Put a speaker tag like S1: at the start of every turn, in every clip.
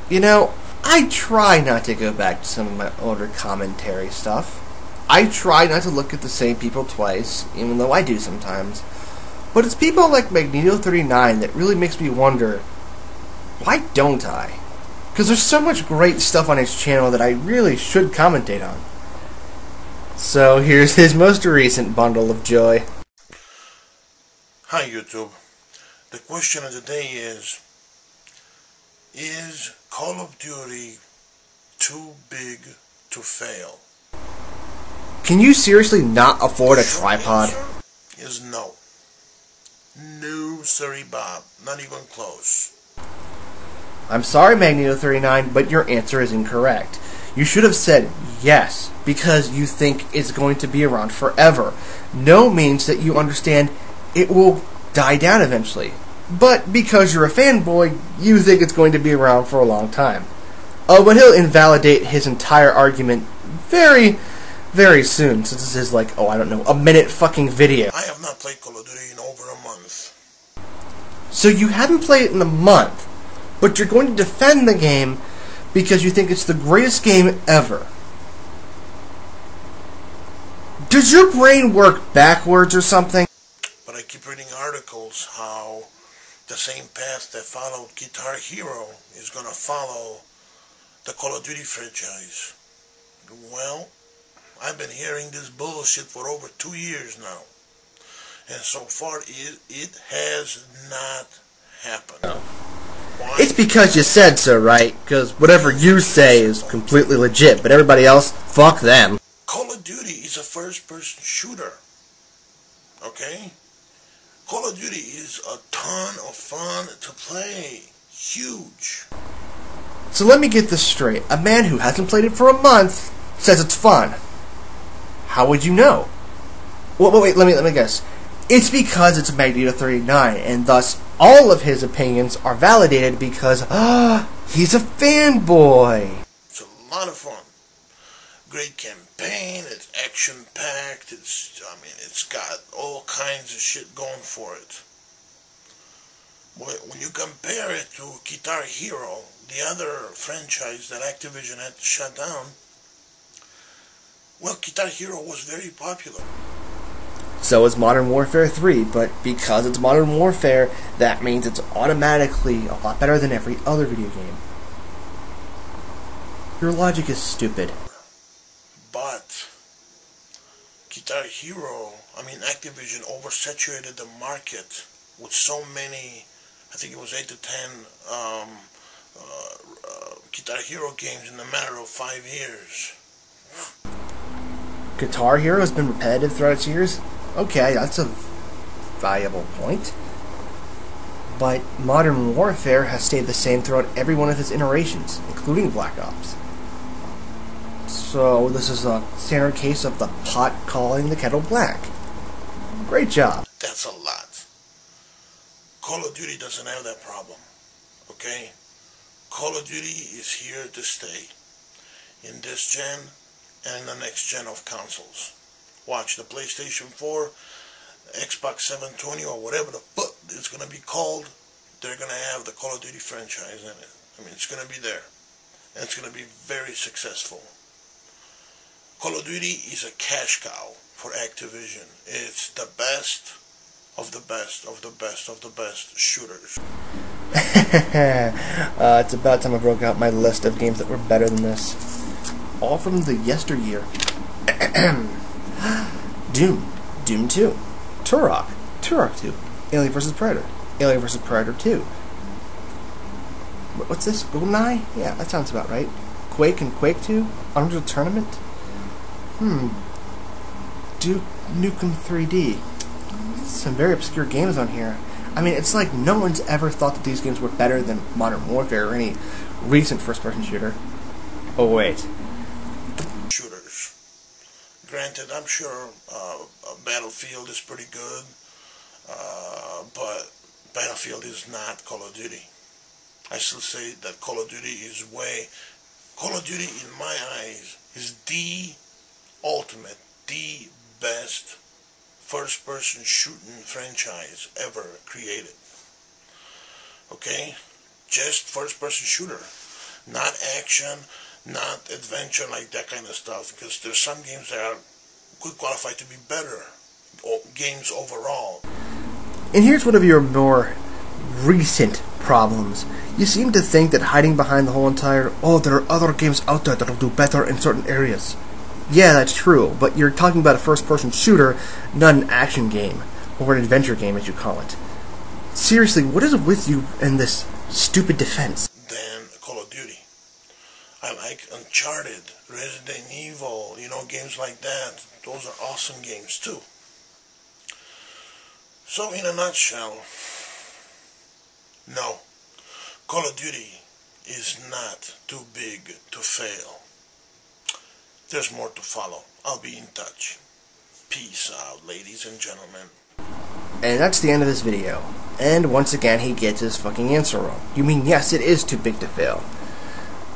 S1: You know, I try not to go back to some of my older commentary stuff. I try not to look at the same people twice, even though I do sometimes. But it's people like Magneto39 that really makes me wonder, why don't I? Because there's so much great stuff on his channel that I really should commentate on. So here's his most recent bundle of joy.
S2: Hi YouTube. The question of the day is Call of Duty too big to fail?
S1: Can you seriously not afford a tripod?
S2: Is no. No, sorry Bob. Not even close.
S1: I'm sorry, Magneto39, but your answer is incorrect. You should have said yes, because you think it's going to be around forever. No means that you understand it will die down eventually. But because you're a fanboy, you think it's going to be around for a long time. But he'll invalidate his entire argument very, very soon, since this is like, I don't know, a minute fucking video.
S2: I have not played Call of Duty in over a month.
S1: So you haven't played it in a month, but you're going to defend the game because you think it's the greatest game ever. Does your brain work backwards or something?
S2: But I keep reading articles how the same path that followed Guitar Hero is going to follow the Call of Duty franchise. Well, I've been hearing this bullshit for over 2 years now. And so far, it has not happened.
S1: No.
S2: Why?
S1: It's because you said so, right? Because whatever you say is completely legit, but everybody else, fuck them.
S2: Call of Duty is a first-person shooter. Okay? Call of Duty is a ton of fun to play. Huge.
S1: So let me get this straight. A man who hasn't played it for a month says it's fun. How would you know? Well, wait, let me guess. It's because it's Magneto39, and thus all of his opinions are validated because, he's a fanboy.
S2: It's a lot of fun. Great campaign, it's action-packed, it's got all kinds of shit going for it. When you compare it to Guitar Hero, the other franchise that Activision had to shut down, well, Guitar Hero was very popular.
S1: So is Modern Warfare 3, but because it's Modern Warfare, that means it's automatically a lot better than every other video game. Your logic is stupid.
S2: But Guitar Hero, Activision oversaturated the market with so many, I think it was 8 to 10 Guitar Hero games in a matter of 5 years.
S1: Guitar Hero has been repetitive throughout its years? Okay, that's a valuable point. But Modern Warfare has stayed the same throughout every one of its iterations, including Black Ops. So this is a standard case of the pot calling the kettle black. Great job.
S2: That's a lot. Call of Duty doesn't have that problem. Okay? Call of Duty is here to stay. In this gen and in the next gen of consoles. Watch the PlayStation 4, Xbox 720, or whatever the fuck it's going to be called, they're going to have the Call of Duty franchise in it. It's going to be there. And it's going to be very successful. Call of Duty is a cash cow for Activision. It's the best of the best of the best of the best shooters.
S1: It's about time I broke out my list of games that were better than this. All from the yesteryear. Doom 2, Turok 2, Alien vs. Predator, Alien vs. Predator 2. What's this? GoldenEye? Yeah, that sounds about right. Quake and Quake 2, Unreal Tournament. Duke Nukem 3D. Some very obscure games on here. It's like no one's ever thought that these games were better than Modern Warfare or any recent first-person shooter. Oh wait.
S2: Shooters. Granted, I'm sure Battlefield is pretty good, but Battlefield is not Call of Duty. I still say that Call of Duty is Call of Duty, in my eyes, is the ultimate, the best first-person shooting franchise ever created. Okay? Just first-person shooter. Not action, not adventure, like that kind of stuff. Because there's some games that could qualify to be better games overall.
S1: And here's one of your more recent problems. You seem to think that hiding behind the whole entire, oh, there are other games out there that'll do better in certain areas. Yeah, that's true, but you're talking about a first-person shooter, not an action game, or an adventure game, as you call it. Seriously, what is with you and this stupid defense?
S2: Than Call of Duty. I like Uncharted, Resident Evil, games like that. Those are awesome games too. So in a nutshell, no, Call of Duty is not too big to fail. There's more to follow. I'll be in touch. Peace out, ladies and gentlemen.
S1: And that's the end of this video. And once again, he gets his fucking answer wrong. You mean, yes, it is too big to fail.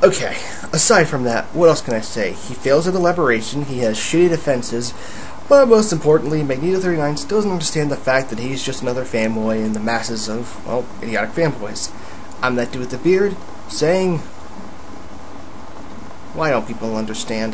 S1: Okay, aside from that, what else can I say? He fails at elaboration, he has shitty defenses, but most importantly, Magneto39 still doesn't understand the fact that he's just another fanboy in the masses of, well, idiotic fanboys. I'm that dude with the beard, saying, why don't people understand?